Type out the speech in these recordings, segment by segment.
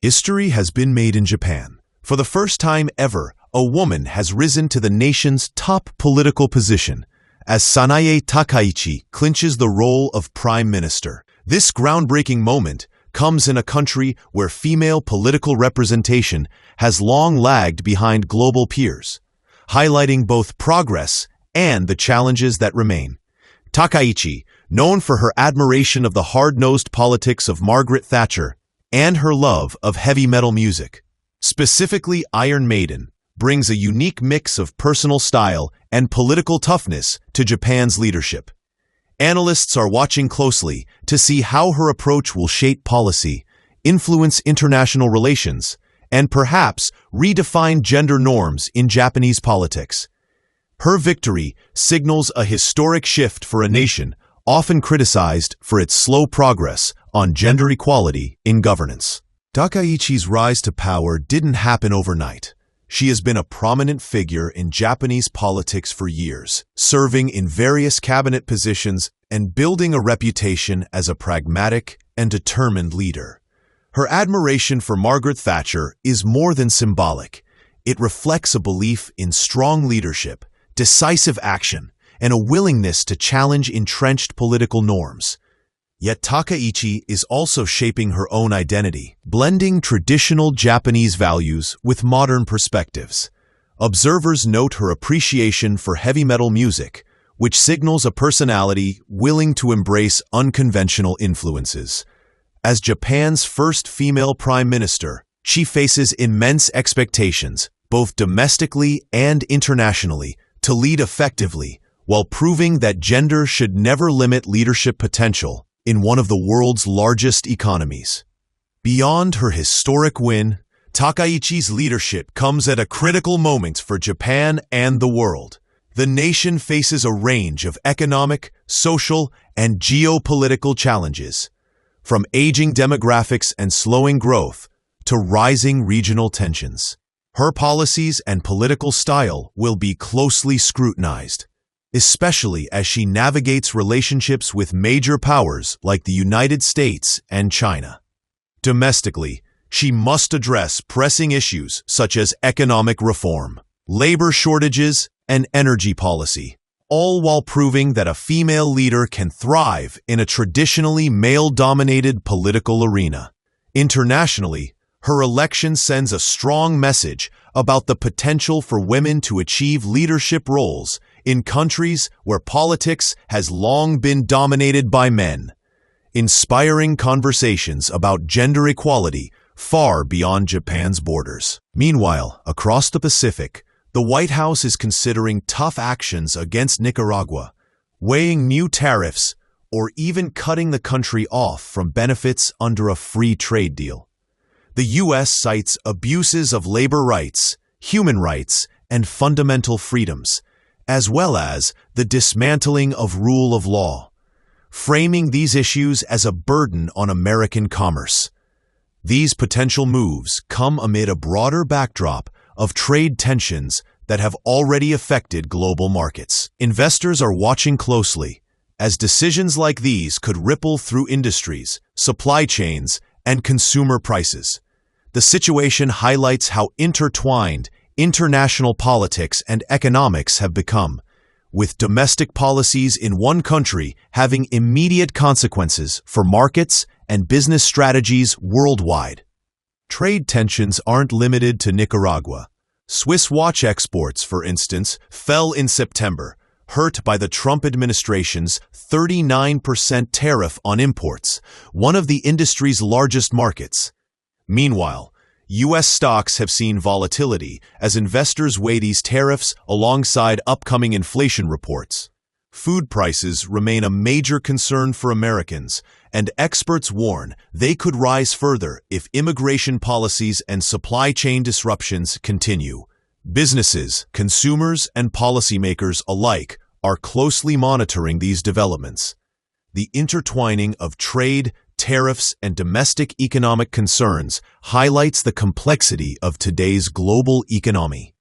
History has been made in Japan. For the first time ever, a woman has risen to the nation's top political position, as Sanae Takaichi clinches the role of Prime Minister. This groundbreaking moment comes in a country where female political representation has long lagged behind global peers, highlighting both progress and the challenges that remain. Takaichi, known for her admiration of the hard-nosed politics of Margaret Thatcher and her love of heavy metal music, specifically Iron Maiden, brings a unique mix of personal style and political toughness to Japan's leadership. Analysts are watching closely to see how her approach will shape policy, influence international relations, and perhaps redefine gender norms in Japanese politics. Her victory signals a historic shift for a nation often criticized for its slow progress on gender equality in governance. Takaichi's rise to power didn't happen overnight. She has been a prominent figure in Japanese politics for years, serving in various cabinet positions and building a reputation as a pragmatic and determined leader. Her admiration for Margaret Thatcher is more than symbolic. It reflects a belief in strong leadership, decisive action, and a willingness to challenge entrenched political norms. Yet Takaichi is also shaping her own identity, blending traditional Japanese values with modern perspectives. Observers note her appreciation for heavy metal music, which signals a personality willing to embrace unconventional influences. As Japan's first female prime minister, she faces immense expectations, both domestically and internationally, to lead effectively, while proving that gender should never limit leadership potential in one of the world's largest economies. Beyond her historic win, Takaichi's leadership comes at a critical moment for Japan and the world. The nation faces a range of economic, social, and geopolitical challenges, from aging demographics and slowing growth to rising regional tensions. Her policies and political style will be closely scrutinized, especially as she navigates relationships with major powers like the United States and China. Domestically, she must address pressing issues such as economic reform, labor shortages, and energy policy, all while proving that a female leader can thrive in a traditionally male-dominated political arena. Internationally, her election sends a strong message about the potential for women to achieve leadership roles in countries where politics has long been dominated by men, inspiring conversations about gender equality far beyond Japan's borders. Meanwhile, across the Pacific, the White House is considering tough actions against Nicaragua, weighing new tariffs or even cutting the country off from benefits under a free trade deal. The U.S. cites abuses of labor rights, human rights, and fundamental freedoms, as well as the dismantling of rule of law, framing these issues as a burden on American commerce. These potential moves come amid a broader backdrop of trade tensions that have already affected global markets. Investors are watching closely, as decisions like these could ripple through industries, supply chains, and consumer prices. The situation highlights how intertwined international politics and economics have become, with domestic policies in one country having immediate consequences for markets and business strategies worldwide. Trade tensions aren't limited to Nicaragua. Swiss watch exports, for instance, fell in September, hurt by the Trump administration's 39% tariff on imports, one of the industry's largest markets. Meanwhile, U.S. stocks have seen volatility as investors weigh these tariffs alongside upcoming inflation reports. Food prices remain a major concern for Americans, and experts warn they could rise further if immigration policies and supply chain disruptions continue. Businesses, consumers, and policymakers alike are closely monitoring these developments. The intertwining of trade, tariffs, and domestic economic concerns highlights the complexity of today's global economy.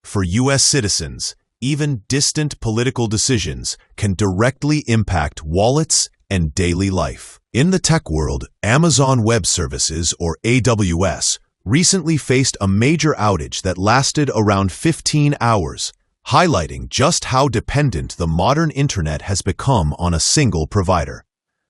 For U.S. citizens, even distant political decisions can directly impact wallets and daily life. In the tech world, Amazon Web Services, or AWS, recently faced a major outage that lasted around 15 hours, highlighting just how dependent the modern internet has become on a single provider.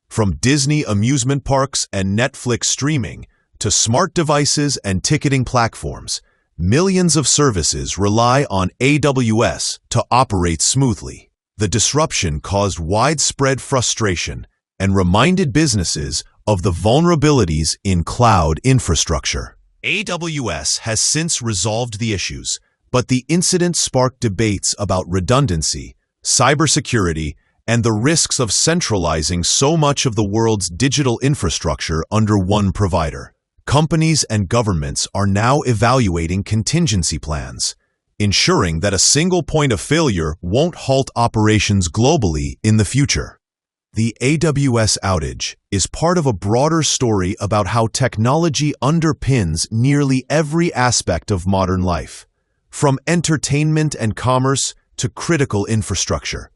From Disney amusement parks and Netflix streaming to smart devices and ticketing platforms, millions of services rely on AWS to operate smoothly. The disruption caused widespread frustration and reminded businesses of the vulnerabilities in cloud infrastructure. AWS has since resolved the issues, but the incident sparked debates about redundancy, cybersecurity, and the risks of centralizing so much of the world's digital infrastructure under one provider. Companies and governments are now evaluating contingency plans, ensuring that a single point of failure won't halt operations globally in the future. The AWS outage is part of a broader story about how technology underpins nearly every aspect of modern life, from entertainment and commerce to critical infrastructure.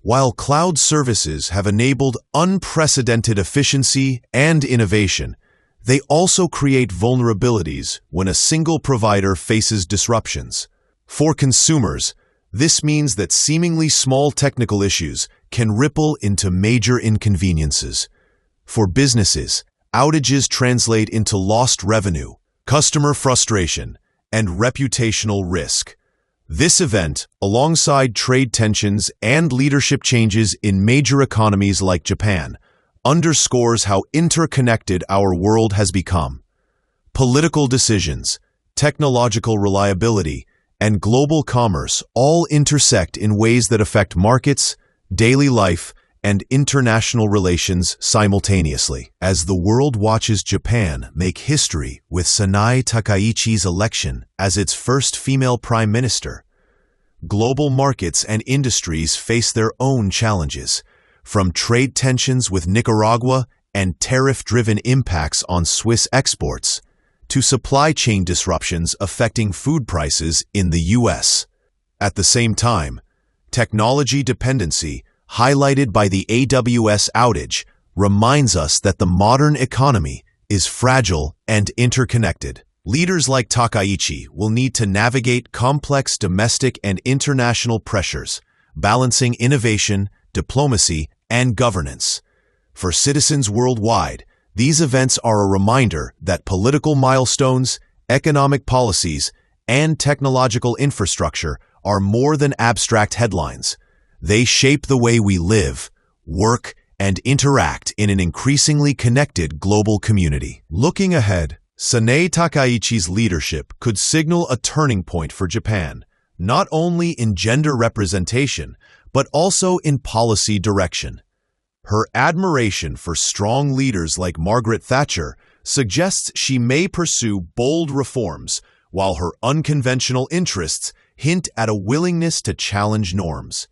While cloud services have enabled unprecedented efficiency and innovation, they also create vulnerabilities when a single provider faces disruptions. For consumers, this means that seemingly small technical issues can ripple into major inconveniences. For businesses, outages translate into lost revenue, customer frustration, and reputational risk. This event, alongside trade tensions and leadership changes in major economies like Japan, underscores how interconnected our world has become. Political decisions, technological reliability, and global commerce all intersect in ways that affect markets, daily life, and international relations simultaneously. As the world watches Japan make history with Sanae Takaichi's election as its first female prime minister, global markets and industries face their own challenges, from trade tensions with Nicaragua and tariff-driven impacts on Swiss exports, to supply chain disruptions affecting food prices in the U.S. At the same time, technology dependency, highlighted by the AWS outage, reminds us that the modern economy is fragile and interconnected. Leaders like Takaichi will need to navigate complex domestic and international pressures, balancing innovation, diplomacy, and governance. For citizens worldwide, these events are a reminder that political milestones, economic policies, and technological infrastructure are more than abstract headlines. They shape the way we live, work, and interact in an increasingly connected global community. Looking ahead, Sanae Takaichi's leadership could signal a turning point for Japan, not only in gender representation, but also in policy direction. Her admiration for strong leaders like Margaret Thatcher suggests she may pursue bold reforms, while her unconventional interests hint at a willingness to challenge norms.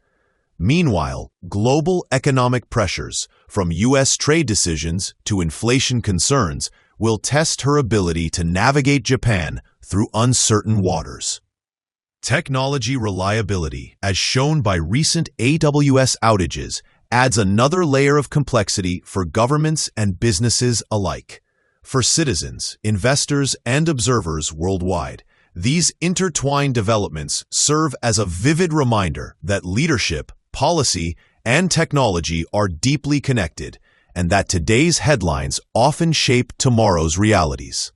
Meanwhile, global economic pressures, from U.S. trade decisions to inflation concerns, will test her ability to navigate Japan through uncertain waters. Technology reliability, as shown by recent AWS outages, adds another layer of complexity for governments and businesses alike. For citizens, investors, and observers worldwide, these intertwined developments serve as a vivid reminder that leadership, policy, and technology are deeply connected, and that today's headlines often shape tomorrow's realities.